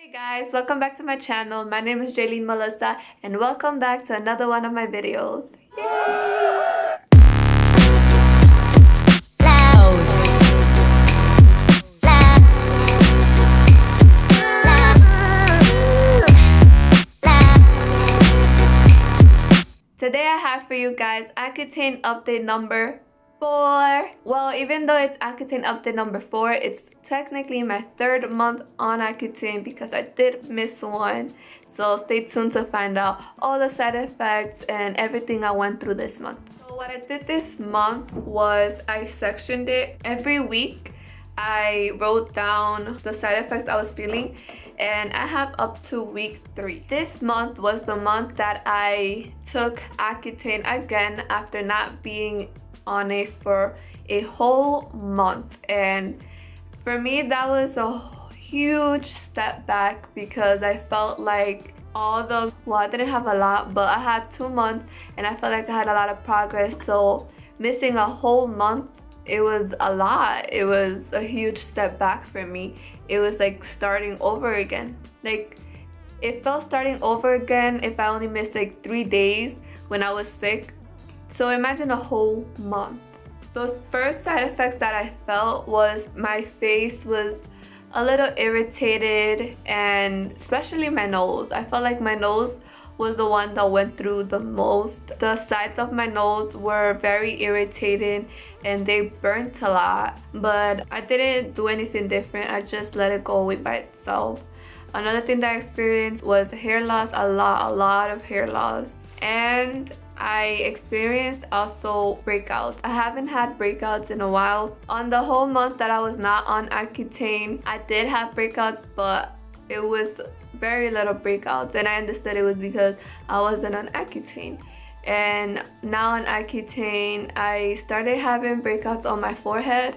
Hey guys, welcome back to my channel. My name is Jaylene Melissa and welcome back to another one of my videos. Yay! Today I have for you guys Accutane update number 4. Well, even though it's Accutane update number 4, it's technically my 3rd month on Accutane because I did miss one. So stay tuned to find out all the side effects and everything I went through this month. So what I did this month was I sectioned it. Every week I wrote down the side effects I was feeling, and I have up to week 3. This month was the month that I took Accutane again after not being on it for a whole month, and for me that was a huge step back because I felt like I didn't have a lot, but I had 2 months and I felt like I had a lot of progress. So missing a whole month, it was a lot. It was a huge step back for me. It was like starting over again. Like, it felt starting over again if I only missed like 3 days when I was sick. So imagine a whole month. Those first side effects that I felt was my face was a little irritated, and especially my nose. I felt like my nose was the one that went through the most. The sides of my nose were very irritated and they burnt a lot, but I didn't do anything different. I just let it go away by itself. Another thing that I experienced was hair loss, a lot of hair loss. And I experienced also breakouts. I haven't had breakouts in a while. On the whole month that I was not on Accutane, I did have breakouts, but it was very little breakouts, and I understood it was because I wasn't on Accutane. And now on Accutane, I started having breakouts on my forehead,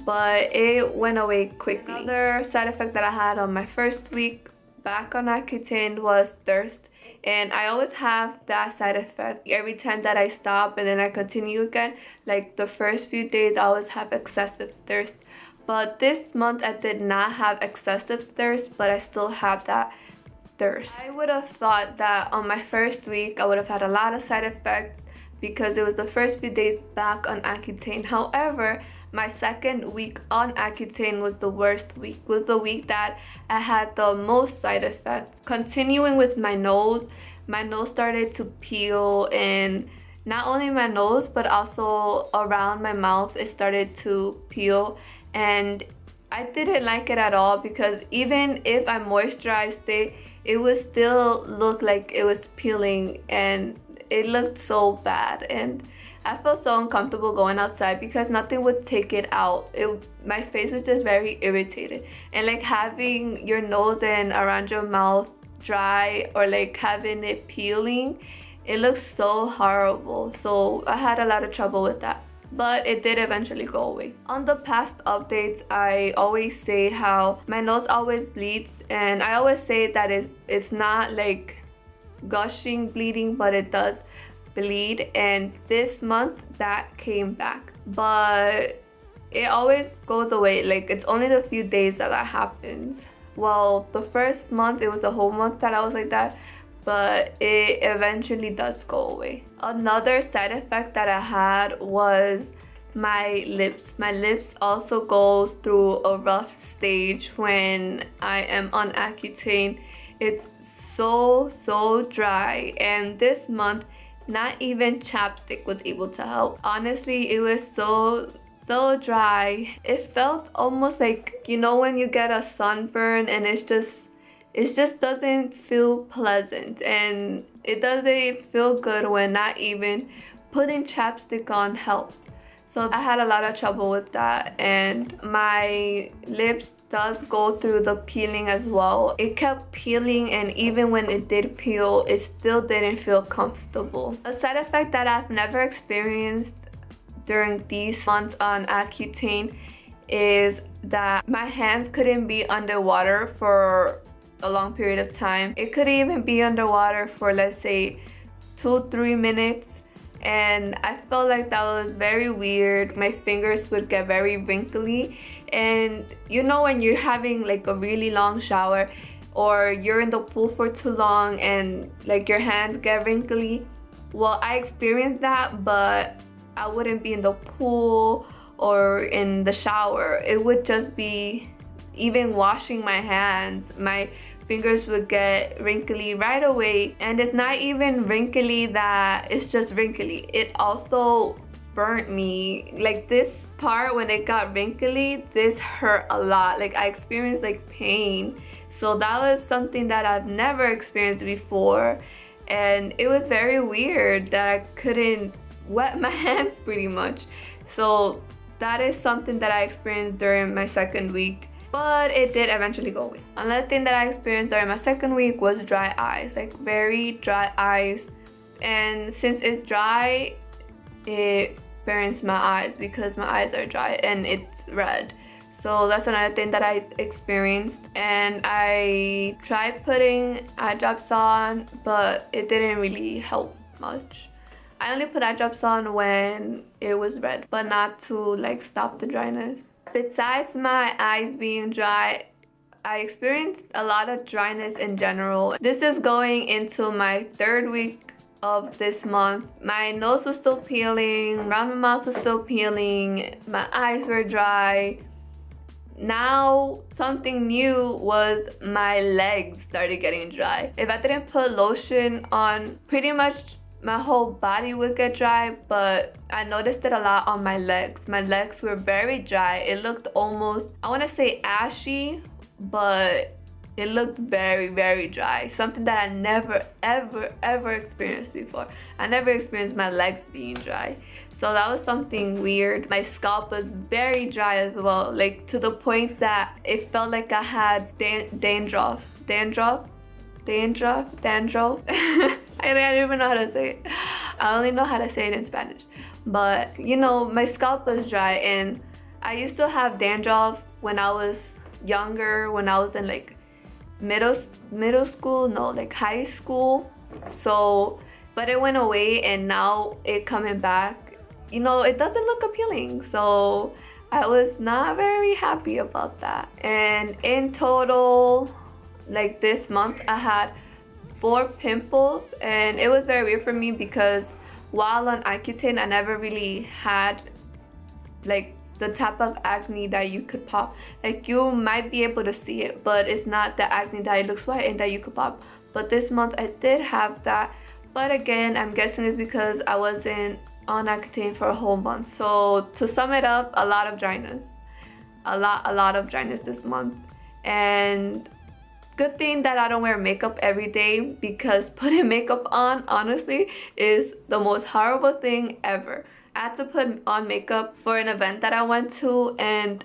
but it went away quickly. Another side effect that I had on my first week back on Accutane was thirst. And I always have that side effect every time that I stop and then I continue again. Like the first few days I always have excessive thirst, but this month I did not have excessive thirst, but I still have that thirst. I would have thought that on my first week I would have had a lot of side effects because it was the first few days back on Accutane. However, my second week on Accutane was the worst week. Was the week that I had the most side effects. Continuing with my nose started to peel, and not only my nose but also around my mouth it started to peel, and I didn't like it at all because even if I moisturized it, it would still look like it was peeling, and it looked so bad. And I felt so uncomfortable going outside because nothing would take it out. My face was just very irritated, and like having your nose and around your mouth dry or like having it peeling, it looks so horrible. So I had a lot of trouble with that, but it did eventually go away. On the past updates, I always say how my nose always bleeds, and I always say that it's not like gushing bleeding, but it does bleed, and this month that came back, but it always goes away. Like, it's only the few days that happens. Well, the first month it was a whole month that I was like that, but it eventually does go away. Another side effect that I had was my lips. My lips also goes through a rough stage when I am on Accutane. It's so dry, and this month not even chapstick was able to help. Honestly, it was so dry. It felt almost like, you know, when you get a sunburn and it just doesn't feel pleasant, and it doesn't feel good when not even putting chapstick on helps. So I had a lot of trouble with that, and my lips does go through the peeling as well. It kept peeling, and even when it did peel, it still didn't feel comfortable. A side effect that I've never experienced during these months on Accutane is that my hands couldn't be underwater for a long period of time. It could even be underwater for, let's say, 2-3 minutes, and I felt like that was very weird. My fingers would get very wrinkly, and you know when you're having like a really long shower or you're in the pool for too long and like your hands get wrinkly. Well, I experienced that, but I wouldn't be in the pool or in the shower. It would just be even washing my hands, my fingers would get wrinkly right away. And it's not even wrinkly that it's just wrinkly, it also burnt me. Like this part, when it got wrinkly, this hurt a lot. Like I experienced like pain. So that was something that I've never experienced before, and it was very weird that I couldn't wet my hands pretty much. So that is something that I experienced during my second week, but it did eventually go away. Another thing that I experienced during my second week was dry eyes, like very dry eyes. And since it's dry, it burns my eyes because my eyes are dry and it's red. So that's another thing that I experienced. And I tried putting eye drops on, but it didn't really help much. I only put eye drops on when it was red, but not to like stop the dryness. Besides my eyes being dry, I experienced a lot of dryness in general. This is going into my third week of this month. My nose was still peeling, around my mouth was still peeling, my eyes were dry. Now something new was my legs started getting dry. If I didn't put lotion on, pretty much my whole body would get dry, but I noticed it a lot on my legs. My legs were very dry. It looked almost, I want to say ashy, but it looked very, very dry. Something that I never, ever experienced before. I never experienced my legs being dry. So that was something weird. My scalp was very dry as well, like to the point that it felt like I had dandruff. I don't even know how to say it. I only know how to say it in Spanish. But you know, my scalp was dry, and I used to have dandruff when I was younger, when I was in like middle school, no, like high school. So, but it went away, and now it coming back, you know, it doesn't look appealing. So I was not very happy about that. And in total, like this month, I had 4 pimples, and it was very weird for me because while on Accutane, I never really had like the type of acne that you could pop. Like you might be able to see it, but it's not the acne that it looks white and that you could pop. But this month I did have that, but again, I'm guessing it's because I wasn't on Accutane for a whole month. So to sum it up, a lot of dryness, a lot of dryness this month. And good thing that I don't wear makeup every day, because putting makeup on, honestly, is the most horrible thing ever. I had to put on makeup for an event that I went to, and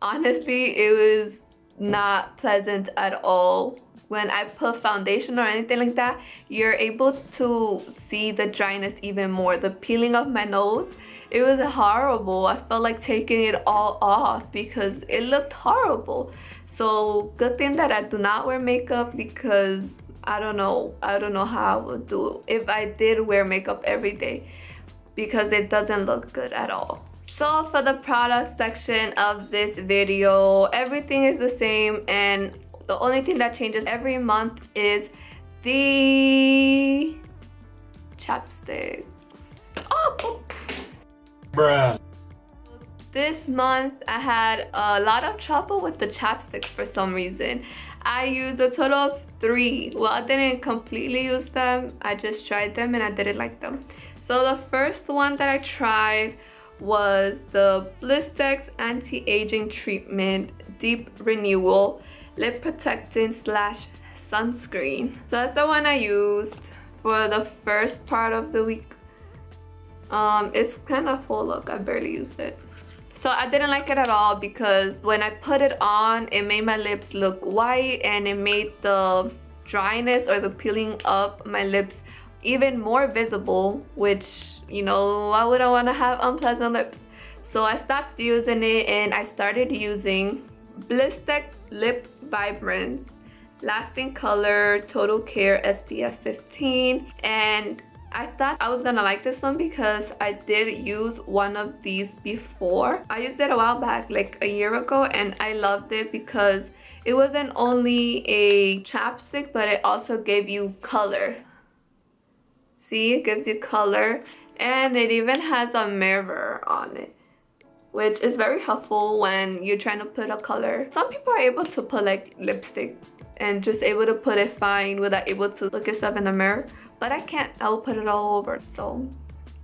honestly, it was not pleasant at all. When I put foundation or anything like that, you're able to see the dryness even more. The peeling of my nose, it was horrible. I felt like taking it all off because it looked horrible. So good thing that I do not wear makeup, because I don't know how I would do if I did wear makeup every day, because it doesn't look good at all. So for the product section of this video, everything is the same, and the only thing that changes every month is the chapsticks. Oh! Bruh. This month I had a lot of trouble with the chapsticks for some reason. I used a total of 3. Well, I didn't completely use them. I just tried them and I didn't like them. So the first one that I tried was the Blistex Anti-Aging Treatment Deep Renewal Lip Protectant / Sunscreen. So that's the one I used for the first part of the week. It's kind of full, look, I barely used it. So I didn't like it at all, because when I put it on, it made my lips look white, and it made the dryness or the peeling of my lips even more visible, which, you know, I wouldn't want to have unpleasant lips. So I stopped using it, and I started using Blistex Lip Vibrance Lasting Color Total Care SPF 15. And I thought I was gonna like this one because I did use one of these before. I used it a while back, like a year ago, and I loved it because it wasn't only a chapstick, but it also gave you color. See, it gives you color, and it even has a mirror on it, which is very helpful when you're trying to put a color. Some people are able to put like lipstick and just able to put it fine without able to look yourself in the mirror, but I can't. I will put it all over, so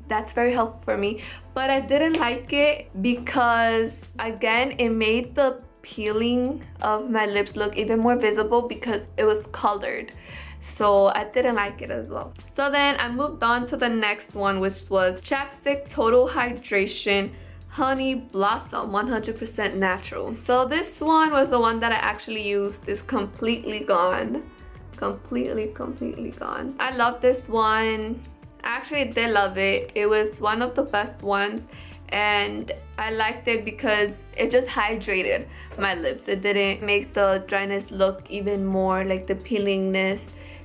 that's very helpful for me. But I didn't like it because, again, it made the peeling of my lips look even more visible because it was colored. So I didn't like it as well. So then I moved on to the next one, which was Chapstick Total Hydration Honey Blossom 100% natural. So this one was the one that I actually used. It's completely gone. Completely gone. I love this one. I actually did love it. It was one of the best ones, and I liked it because it just hydrated my lips. It didn't make the dryness look even more, like the peelingness.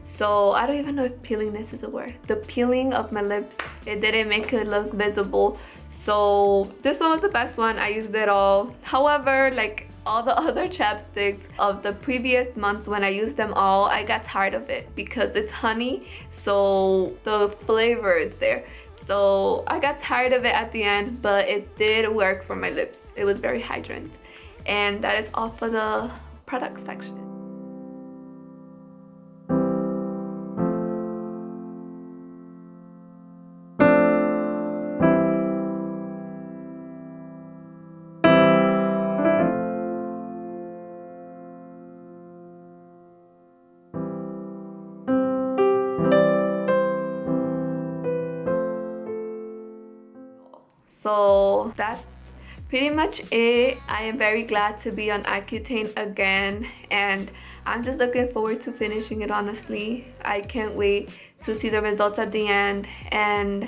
So I don't even know if peelingness is a word. The peeling of my lips, it didn't make it look visible. So this one was the best one. I used it all. However, like all the other chapsticks of the previous months, when I used them all, I got tired of it because it's honey, so the flavor is there. So I got tired of it at the end, but it did work for my lips. It was very hydrant. And that is all for the product section. So that's pretty much it. I am very glad to be on Accutane again, and I'm just looking forward to finishing it, honestly. I can't wait to see the results at the end, and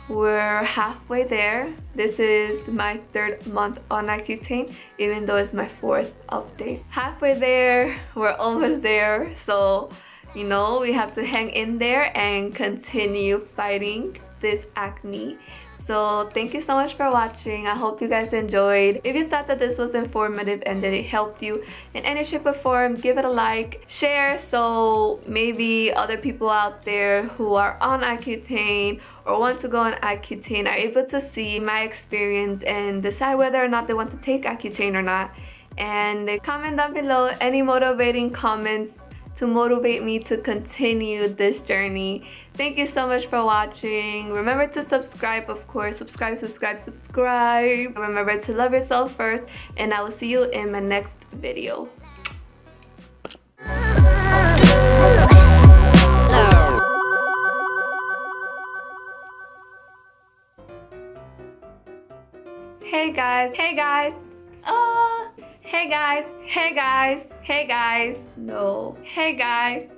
we're halfway there. This is my 3rd month on Accutane, even though it's my 4th update. Halfway there, we're almost there, so you know, we have to hang in there and continue fighting this acne. So thank you so much for watching. I hope you guys enjoyed. If you thought that this was informative and that it helped you in any shape or form, give it a like, share, so maybe other people out there who are on Accutane or want to go on Accutane are able to see my experience and decide whether or not they want to take Accutane or not. And comment down below any motivating comments to motivate me to continue this journey. Thank you so much for watching. Remember to subscribe, of course. Subscribe. Remember to love yourself first, and I will see you in my next video. Hey guys. Hey guys. No. Hey guys.